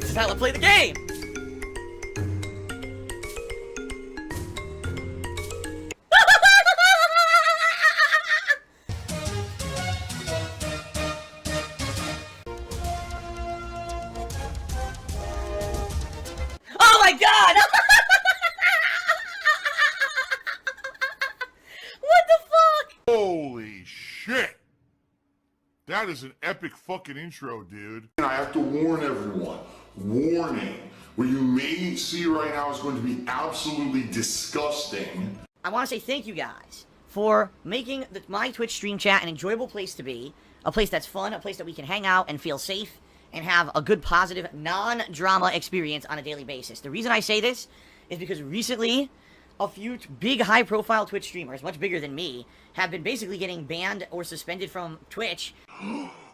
This is how I play the game! Oh my god! What the fuck? Holy shit! That is an epic fucking intro, dude. And I have to warn everyone. Warning. What you may see right now is going to be absolutely disgusting. I want to say thank you guys for making my Twitch stream chat an enjoyable place to be. A place that's fun, a place that we can hang out and feel safe and have a good, positive, non-drama experience on a daily basis. The reason I say this is because recently, a few big, high-profile Twitch streamers, much bigger than me, have been basically getting banned or suspended from Twitch.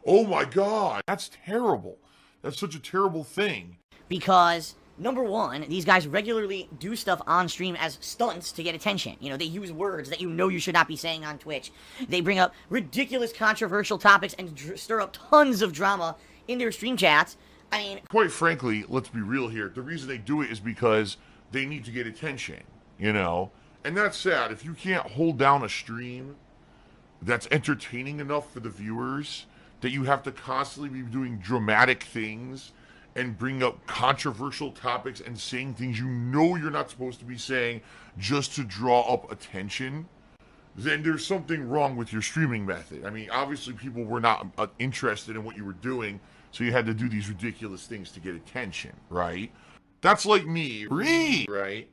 Oh my god, that's terrible. That's such a terrible thing. Because, number one, these guys regularly do stuff on stream as stunts to get attention. You know, they use words that you know you should not be saying on Twitch. They bring up ridiculous, controversial topics and stir up tons of drama in their stream chats. I mean, quite frankly, let's be real here. The reason they do it is because they need to get attention, you know? And that's sad. If you can't hold down a stream that's entertaining enough for the viewers, that you have to constantly be doing dramatic things and bring up controversial topics and saying things you know you're not supposed to be saying just to draw up attention, then there's something wrong with your streaming method. I mean, obviously people were not interested in what you were doing, so you had to do these ridiculous things to get attention, right? That's like me, right?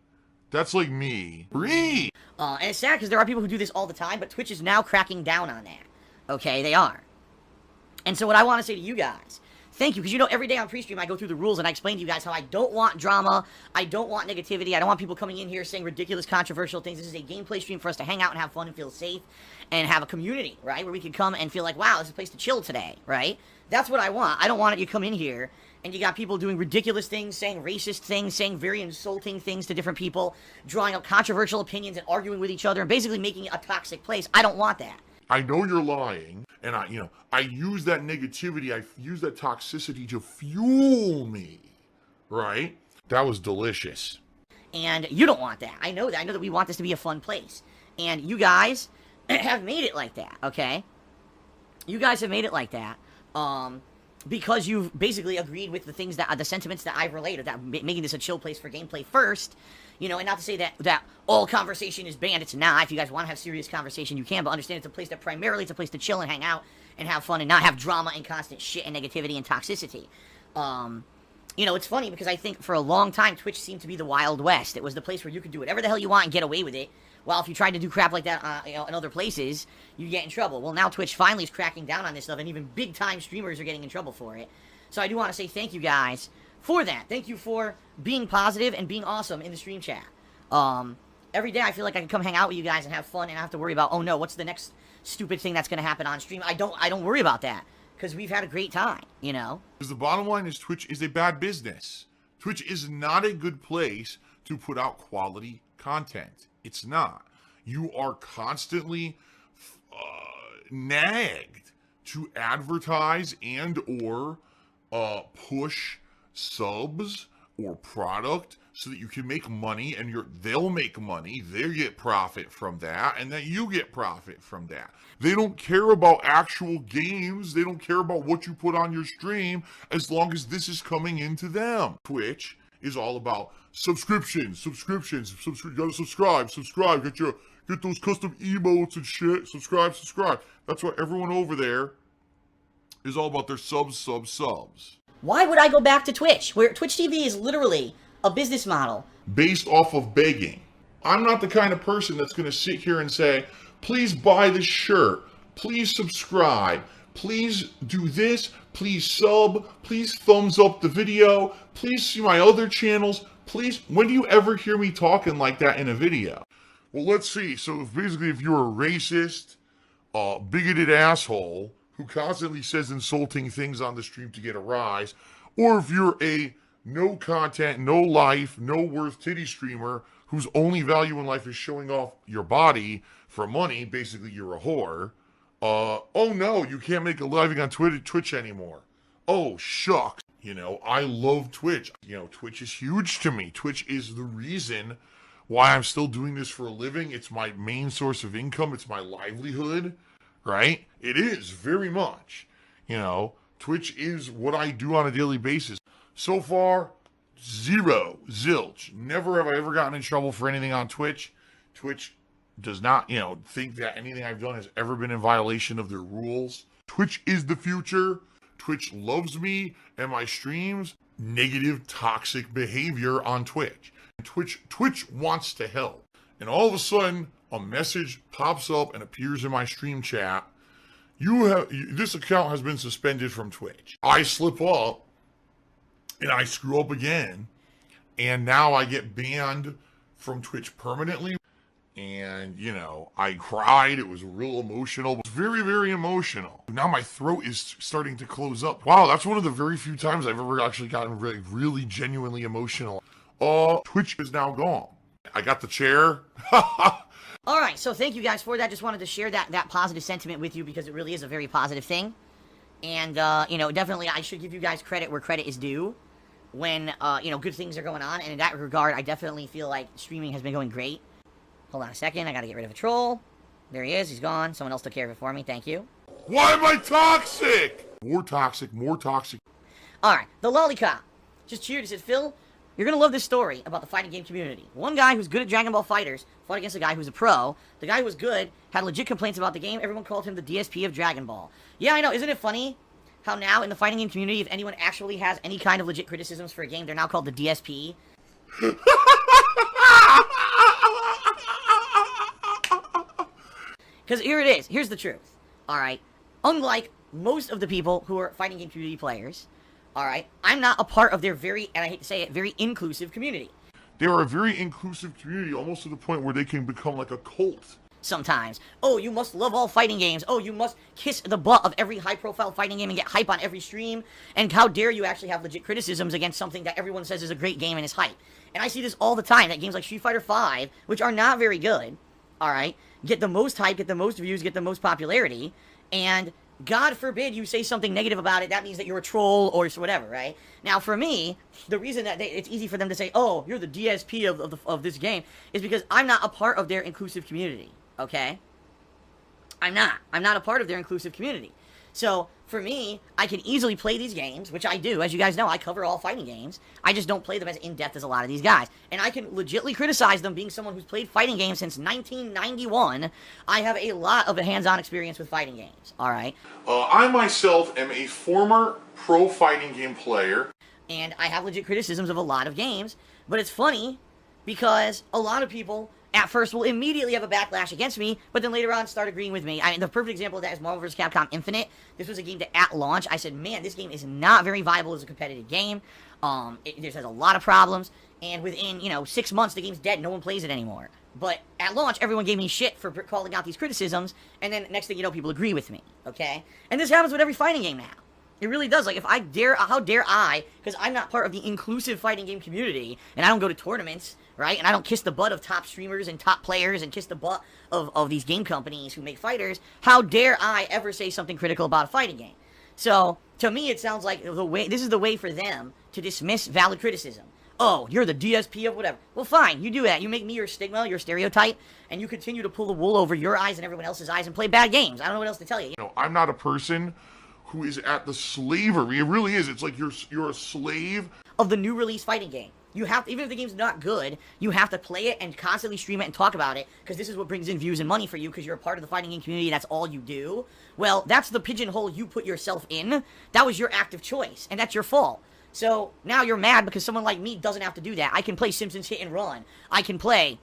That's like me, and it's sad because there are people who do this all the time, but Twitch is now cracking down on that. Okay, they are. And so what I want to say to you guys, thank you, because you know every day on pre-stream I go through the rules and I explain to you guys how I don't want drama, I don't want negativity, I don't want people coming in here saying ridiculous, controversial things. This is a gameplay stream for us to hang out and have fun and feel safe and have a community, right? Where we can come and feel like, wow, this is a place to chill today, right? That's what I want. I don't want you to come in here and you got people doing ridiculous things, saying racist things, saying very insulting things to different people, drawing up controversial opinions and arguing with each other and basically making it a toxic place. I don't want that. I know you're lying, and I use that negativity, I use that toxicity to fuel me, right? That was delicious. And you don't want that. I know that. I know that we want this to be a fun place. And you guys have made it like that, okay? You guys have made it like that, because you've basically agreed with the things that, the sentiments that I've related, that making this a chill place for gameplay first, you know, and not to say that all conversation is banned. It's not. If you guys want to have serious conversation, you can, but understand it's a place that primarily it's a place to chill and hang out and have fun and not have drama and constant shit and negativity and toxicity. You know, it's funny because I think for a long time, Twitch seemed to be the Wild West. It was the place where you could do whatever the hell you want and get away with it. While if you tried to do crap like that, you know, in other places, you get in trouble. Well, now Twitch finally is cracking down on this stuff, and even big-time streamers are getting in trouble for it. So I do want to say thank you guys for that. Thank you for being positive and being awesome in the stream chat. Every day I feel like I can come hang out with you guys and have fun and not have to worry about, oh no, what's the next stupid thing that's going to happen on stream? I don't worry about that because we've had a great time, you know? Because the bottom line is Twitch is a bad business. Twitch is not a good place to put out quality content. It's not. You are constantly nagged to advertise and or push subs or product so that you can make money, and they'll make money, they get profit from that, and then you get profit from that. They don't care about actual games, they don't care about what you put on your stream as long as this is coming into them. Twitch is all about subscriptions, you gotta subscribe, get those custom emotes and shit, subscribe. That's why everyone over there is all about their subs. Why would I go back to Twitch, where Twitch TV is literally a business model based off of begging? I'm not the kind of person that's going to sit here and say, please buy this shirt, please subscribe, please do this, please sub, please thumbs up the video, please see my other channels, please. When do you ever hear me talking like that in a video? Well, let's see. So basically, if you're a racist, bigoted asshole who constantly says insulting things on the stream to get a rise, or if you're a no content, no life, no worth titty streamer whose only value in life is showing off your body for money, basically you're a whore. Oh no, you can't make a living on Twitch anymore. Oh shucks. You know, I love Twitch. You know, Twitch is huge to me. Twitch is the reason why I'm still doing this for a living. It's my main source of income. It's my livelihood, right? It is very much. You know, Twitch is what I do on a daily basis. So far, zero, zilch. Never have I ever gotten in trouble for anything on Twitch. Twitch does not, you know, think that anything I've done has ever been in violation of their rules. Twitch is the future. Twitch loves me and my streams. Negative, toxic behavior on Twitch. Twitch wants to help. And all of a sudden, a message pops up and appears in my stream chat. This account has been suspended from Twitch. I slip up and I screw up again. And now I get banned from Twitch permanently. And, you know, I cried. It was real emotional. It was very, very emotional. Now my throat is starting to close up. Wow, that's one of the very few times I've ever actually gotten really genuinely emotional. Twitch is now gone. I got the chair. All right, so thank you guys for that. Just wanted to share that positive sentiment with you because it really is a very positive thing. And, you know, definitely I should give you guys credit where credit is due when, you know, good things are going on. And in that regard, I definitely feel like streaming has been going great. Hold on a second. I gotta get rid of a troll. There he is. He's gone. Someone else took care of it for me. Thank you. Why am I toxic? More toxic, more toxic. All right. The Lollipop just cheered. He said, Phil, you're gonna love this story about the fighting game community. One guy who's good at Dragon Ball FighterZ fought against a guy who's a pro. The guy who was good had legit complaints about the game. Everyone called him the DSP of Dragon Ball. Yeah, I know. Isn't it funny how now in the fighting game community, if anyone actually has any kind of legit criticisms for a game, they're now called the DSP? Because here it is. Here's the truth. Alright? Unlike most of the people who are fighting game community players, alright, I'm not a part of their very, and I hate to say it, very inclusive community. They are a very inclusive community, almost to the point where they can become like a cult. Sometimes. Oh, you must love all fighting games. Oh, you must kiss the butt of every high-profile fighting game and get hype on every stream. And how dare you actually have legit criticisms against something that everyone says is a great game and is hype. And I see this all the time, that games like Street Fighter V, which are not very good, alright, get the most hype, get the most views, get the most popularity, and God forbid you say something negative about it, that means that you're a troll or whatever, right? Now, for me, the reason that it's easy for them to say, oh, you're the DSP of this game, is because I'm not a part of their inclusive community, okay? I'm not. I'm not a part of their inclusive community. So, for me, I can easily play these games, which I do. As you guys know, I cover all fighting games. I just don't play them as in-depth as a lot of these guys. And I can legitimately criticize them being someone who's played fighting games since 1991. I have a lot of hands-on experience with fighting games, alright? I myself am a former pro fighting game player. And I have legit criticisms of a lot of games. But it's funny, because a lot of people at first will immediately have a backlash against me, but then later on start agreeing with me. I mean, the perfect example of that is Marvel vs. Capcom Infinite. This was a game that at launch, I said, man, this game is not very viable as a competitive game. It just has a lot of problems, and within, 6 months, the game's dead. No one plays it anymore. But at launch, everyone gave me shit for calling out these criticisms, and then next thing you know, people agree with me, okay? And this happens with every fighting game now. It really does. Like, how dare I, because I'm not part of the inclusive fighting game community, and I don't go to tournaments, right? And I don't kiss the butt of top streamers and top players and kiss the butt of these game companies who make fighters. How dare I ever say something critical about a fighting game? So, to me, it sounds like this is the way for them to dismiss valid criticism. Oh, you're the DSP of whatever. Well, fine, you do that. You make me your stigma, your stereotype, and you continue to pull the wool over your eyes and everyone else's eyes and play bad games. I don't know what else to tell you. I'm not a person who is at the slavery. It really is. It's like you're a slave of the new release fighting game. You have to, even if the game's not good, you have to play it and constantly stream it and talk about it, because this is what brings in views and money for you, because you're a part of the fighting game community, that's all you do. Well, that's the pigeonhole you put yourself in. That was your active choice, and that's your fault. So, now you're mad because someone like me doesn't have to do that. I can play Simpsons Hit and Run. I can play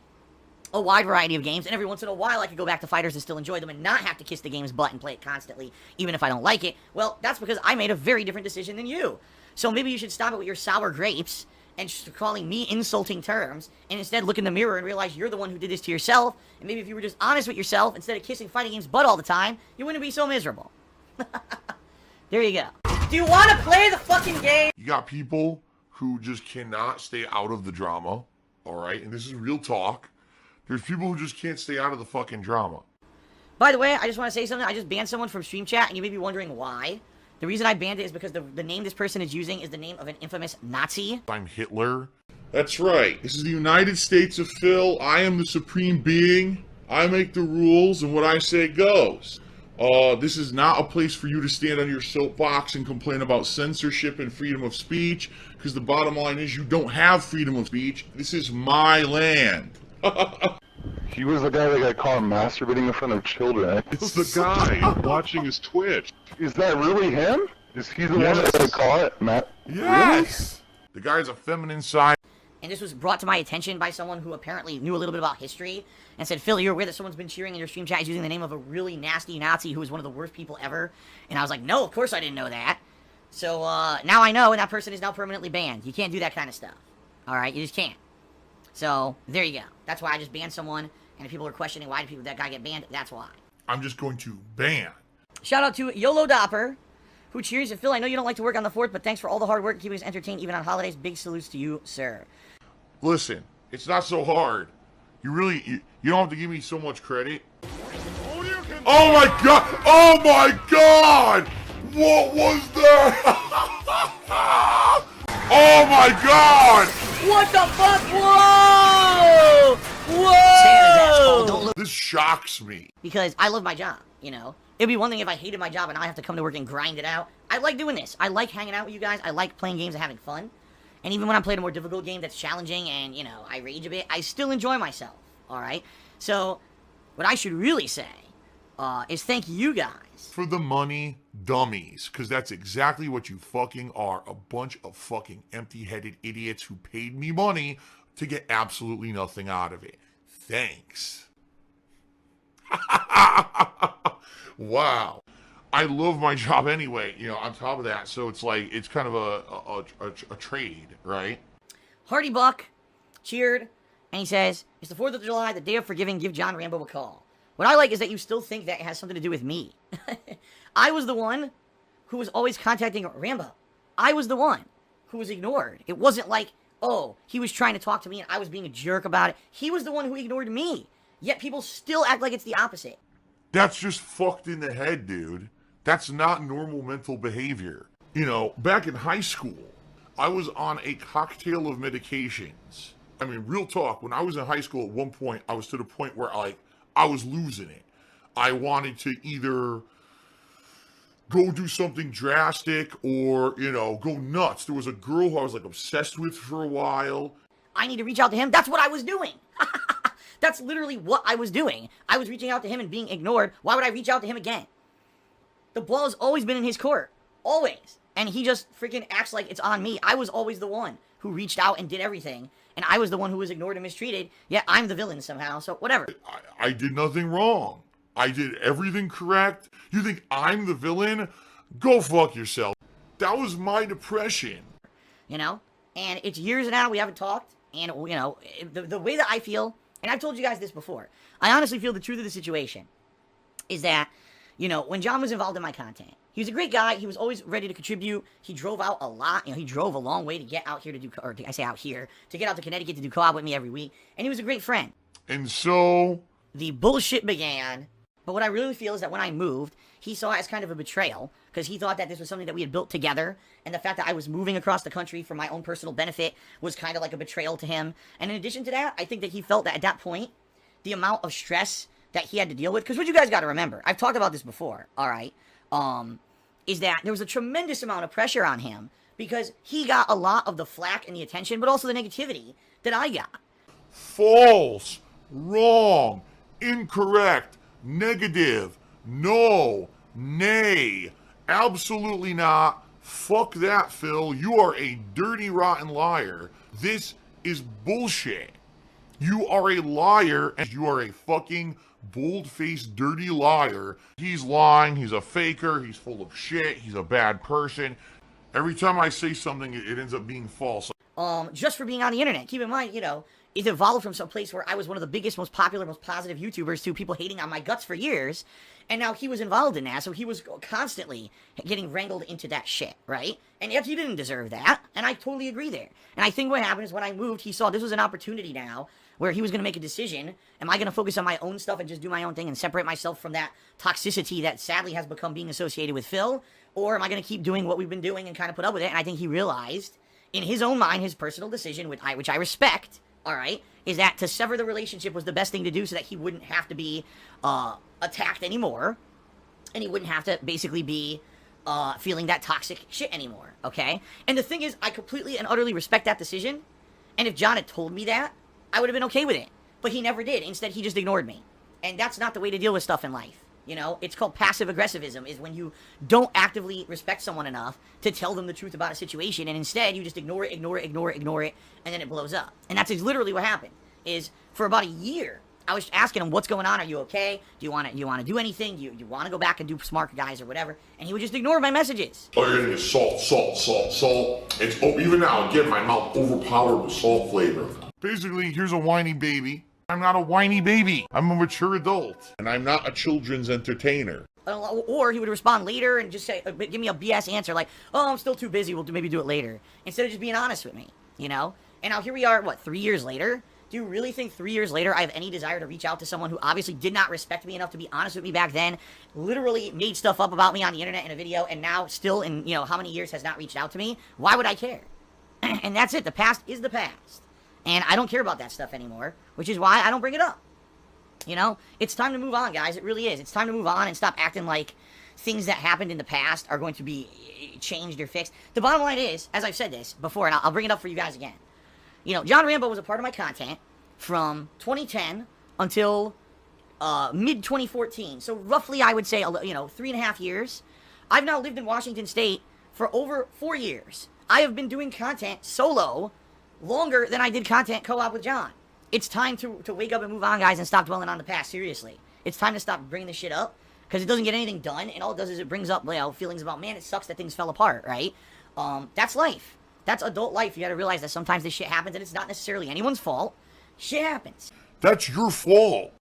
a wide variety of games, and every once in a while I could go back to fighters and still enjoy them and not have to kiss the game's butt and play it constantly, even if I don't like it. Well, that's because I made a very different decision than you. So maybe you should stop it with your sour grapes and calling me insulting terms, and instead look in the mirror and realize you're the one who did this to yourself, and maybe if you were just honest with yourself, instead of kissing fighting games butt all the time, you wouldn't be so miserable. There you go. Do you want to play the fucking game? You got people who just cannot stay out of the drama, alright? And this is real talk. There's people who just can't stay out of the fucking drama. By the way, I just want to say something. I just banned someone from stream chat, and you may be wondering why. The reason I banned it is because the name this person is using is the name of an infamous Nazi. I'm Hitler. That's right. This is the United States of Phil. I am the supreme being. I make the rules, and what I say goes. This is not a place for you to stand on your soapbox and complain about censorship and freedom of speech, because the bottom line is you don't have freedom of speech. This is my land. He was the guy that got caught masturbating in front of children. It's the guy watching his Twitch. Is that really him? Is he the one that got caught, Matt? Yes! Really? The guy's a feminine side. And this was brought to my attention by someone who apparently knew a little bit about history and said, Phil, you're aware that someone's been cheering in your stream chat using the name of a really nasty Nazi who was one of the worst people ever? And I was like, no, of course I didn't know that. So now I know, and that person is now permanently banned. You can't do that kind of stuff. Alright, you just can't. So, there you go. That's why I just banned someone, and if people are questioning why did that guy get banned, that's why. I'm just going to ban. Shout out to YOLO Dopper, who cheers. And Phil, I know you don't like to work on the 4th, but thanks for all the hard work and keeping us entertained even on holidays. Big salutes to you, sir. Listen, it's not so hard. You don't have to give me so much credit. Oh my god! Oh my god! What was that? Oh my god! What the fuck? Whoa! Whoa! This shocks me. Because I love my job, you know? It'd be one thing if I hated my job and I have to come to work and grind it out. I like doing this. I like hanging out with you guys. I like playing games and having fun. And even when I'm playing a more difficult game that's challenging and, you know, I rage a bit, I still enjoy myself, alright? So, what I should really say is thank you guys. For the money dummies, because that's exactly what you fucking are. A bunch of fucking empty-headed idiots who paid me money to get absolutely nothing out of it. Thanks. Wow. I love my job anyway, you know, on top of that. So it's like, it's kind of a trade, right? Hardy Buck cheered, and he says, it's the 4th of July, the day of forgiving, give John Rambo a call. What I like is that you still think that it has something to do with me. I was the one who was always contacting Rambo. I was the one who was ignored. It wasn't like, oh, he was trying to talk to me and I was being a jerk about it. He was the one who ignored me. Yet people still act like it's the opposite. That's just fucked in the head, dude. That's not normal mental behavior. You know, back in high school, I was on a cocktail of medications. I mean, real talk, when I was in high school at one point, I was to the point where I was losing it. I wanted to either go do something drastic or, you know, go nuts. There was a girl who I was like obsessed with for a while. I need to reach out to him. That's what I was doing. That's literally what I was doing. I was reaching out to him and being ignored. Why would I reach out to him again? The ball has always been in his court. Always. And he just freaking acts like it's on me. I was always the one who reached out and did everything. And I was the one who was ignored and mistreated. Yet I'm the villain somehow. So whatever. I did nothing wrong. I did everything correct. You think I'm the villain? Go fuck yourself. That was my depression. You know? And it's years now we haven't talked. And, you know, the way that I feel, and I've told you guys this before, I honestly feel the truth of the situation is that, you know, when John was involved in my content, he was a great guy. He was always ready to contribute. He drove out a lot. You know, he drove a long way to get out here to do, or I say out here, to get out to Connecticut to do co-op with me every week. And he was a great friend. And so the bullshit began. But what I really feel is that when I moved, he saw it as kind of a betrayal because he thought that this was something that we had built together. And the fact that I was moving across the country for my own personal benefit was kind of like a betrayal to him. And in addition to that, I think that he felt that at that point, the amount of stress that he had to deal with, because what you guys got to remember, I've talked about this before, all right, is that there was a tremendous amount of pressure on him because he got a lot of the flack and the attention, but also the negativity that I got. False, wrong, incorrect, negative, no, nay, absolutely not. Fuck that, Phil. You are a dirty, rotten liar. This is bullshit. You are a liar, and you are a fucking bold-faced, dirty liar. He's lying, he's a faker, he's full of shit, he's a bad person. Every time I say something, it ends up being false. Just for being on the internet. Keep in mind, you know, it evolved from some place where I was one of the biggest, most popular, most positive YouTubers to people hating on my guts for years. And now he was involved in that, so he was constantly getting wrangled into that shit, right? And yet he didn't deserve that, and I totally agree there. And I think what happened is when I moved, he saw this was an opportunity now where he was going to make a decision. Am I going to focus on my own stuff and just do my own thing and separate myself from that toxicity that sadly has become being associated with Phil? Or am I going to keep doing what we've been doing and kind of put up with it? And I think he realized, in his own mind, his personal decision, which I respect, all right, is that to sever the relationship was the best thing to do so that he wouldn't have to be attacked anymore. And he wouldn't have to basically be feeling that toxic shit anymore, okay? And the thing is, I completely and utterly respect that decision. And if John had told me that, I would have been okay with it. But he never did. Instead, he just ignored me. And that's not the way to deal with stuff in life. You know, it's called passive aggressivism, is when you don't actively respect someone enough to tell them the truth about a situation, and instead you just ignore it, and then it blows up. And that's literally what happened, is for about a year, I was asking him, what's going on? Are you okay? Do you want to do anything? Do you want to go back and do smart guys or whatever? And he would just ignore my messages. Oh, you're gonna get salt. It's even now, again, my mouth overpowered with salt flavor. Basically, here's a whiny baby. I'm not a whiny baby. I'm a mature adult. And I'm not a children's entertainer. Or he would respond later and just say, give me a BS answer like, oh, I'm still too busy, we'll maybe do it later. Instead of just being honest with me, you know? And now here we are, what, 3 years later? Do you really think 3 years later I have any desire to reach out to someone who obviously did not respect me enough to be honest with me back then, literally made stuff up about me on the internet in a video, and now still in, you know, how many years has not reached out to me? Why would I care? And that's it. The past is the past. And I don't care about that stuff anymore, which is why I don't bring it up. You know, it's time to move on, guys. It really is. It's time to move on and stop acting like things that happened in the past are going to be changed or fixed. The bottom line is, as I've said this before, and I'll bring it up for you guys again. You know, John Rambo was a part of my content from 2010 until mid-2014. So roughly, I would say, you know, 3.5 years. I've now lived in Washington State for over 4 years. I have been doing content solo longer than I did content co-op with John. It's time to wake up and move on, guys, and stop dwelling on the past. Seriously. It's time to stop bringing this shit up, because it doesn't get anything done, and all it does is it brings up, you know, feelings about, man, it sucks that things fell apart, right? That's life. That's adult life. You gotta realize that sometimes this shit happens, and it's not necessarily anyone's fault. Shit happens. That's your fault.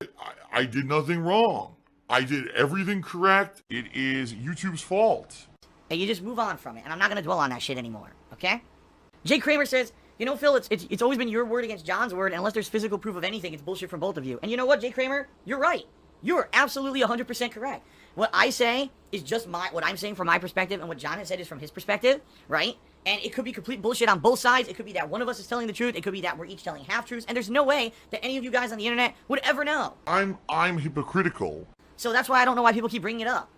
I did nothing wrong. I did everything correct. It is YouTube's fault. And you just move on from it, and I'm not gonna dwell on that shit anymore, okay? Jay Kramer says, you know, Phil, it's always been your word against John's word, and unless there's physical proof of anything, it's bullshit from both of you. And you know what, Jay Kramer? You're right. You're absolutely 100% correct. What I say is just what I'm saying from my perspective, and what John has said is from his perspective, right? And it could be complete bullshit on both sides. It could be that one of us is telling the truth. It could be that we're each telling half-truths, and there's no way that any of you guys on the internet would ever know. I'm hypocritical. So that's why I don't know why people keep bringing it up.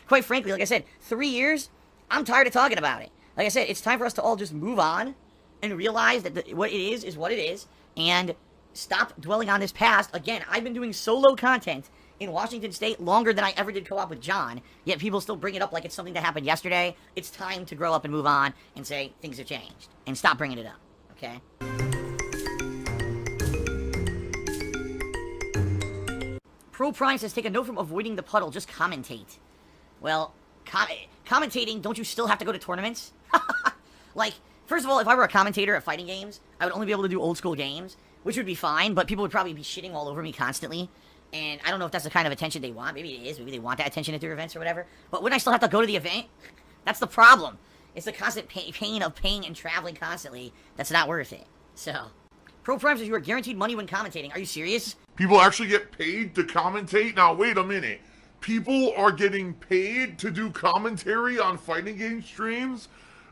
Quite frankly, like I said, 3 years, I'm tired of talking about it. Like I said, it's time for us to all just move on and realize that what it is what it is, and stop dwelling on this past. Again, I've been doing solo content in Washington State longer than I ever did co-op with John, yet people still bring it up like it's something that happened yesterday. It's time to grow up and move on and say things have changed, and stop bringing it up, okay? Pro Prime says, take a note from avoiding the puddle, just commentate. Well, commentating, don't you still have to go to tournaments? Like, first of all, if I were a commentator at fighting games, I would only be able to do old school games, which would be fine, but people would probably be shitting all over me constantly. And I don't know if that's the kind of attention they want. Maybe it is. Maybe they want that attention at their events or whatever. But wouldn't I still have to go to the event? That's the problem. It's the constant pain of paying and traveling constantly. That's not worth it. So, Pro Prime says you are guaranteed money when commentating. Are you serious? People actually get paid to commentate? Now, wait a minute. People are getting paid to do commentary on fighting game streams?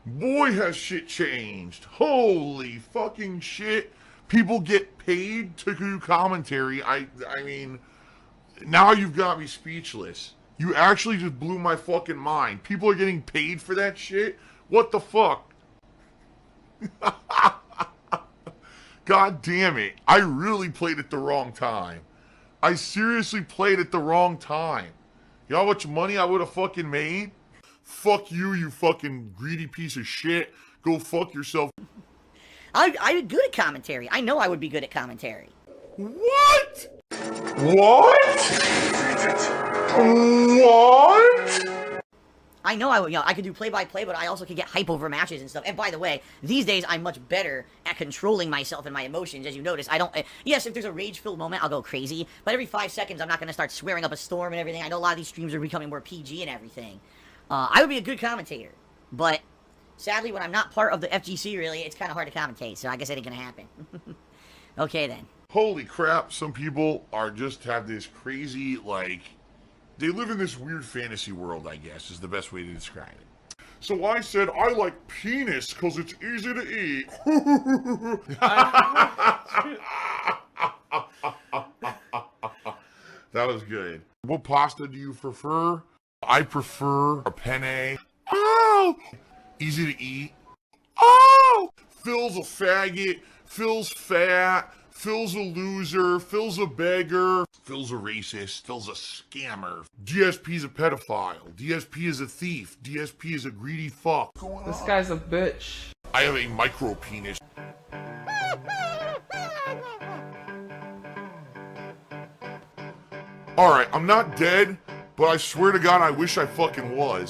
Boy, has shit changed. Holy fucking shit. People get paid to do commentary. I mean, now you've got me speechless. You actually just blew my fucking mind. People are getting paid for that shit? What the fuck? God damn it. I really played at the wrong time. I seriously played at the wrong time. You know how much money I would have fucking made? Fuck you, you fucking greedy piece of shit. Go fuck yourself. I'm good at commentary. I know I would be good at commentary. What? What? What? I know I would, I could do play-by-play, but I also could get hype over matches and stuff. And by the way, these days I'm much better at controlling myself and my emotions. As you notice, I don't, yes, if there's a rage-filled moment, I'll go crazy. But every 5 seconds, I'm not going to start swearing up a storm and everything. I know a lot of these streams are becoming more PG and everything. I would be a good commentator, but sadly, when I'm not part of the FGC, really, it's kind of hard to commentate, so I guess that ain't gonna happen. Okay, then. Holy crap, some people are just have this crazy, like, They live in this weird fantasy world, I guess, is the best way to describe it. So I said, I like penis because it's easy to eat. That was good. What pasta do you prefer? I prefer a penne. Oh! Easy to eat. Oh! Phil's a faggot. Phil's fat. Phil's a loser. Phil's a beggar. Phil's a racist. Phil's a scammer. DSP's a pedophile. DSP is a thief. DSP is a greedy fuck. This guy's a bitch. I have a micro penis. Alright, I'm not dead, but I swear to God I wish I fucking was.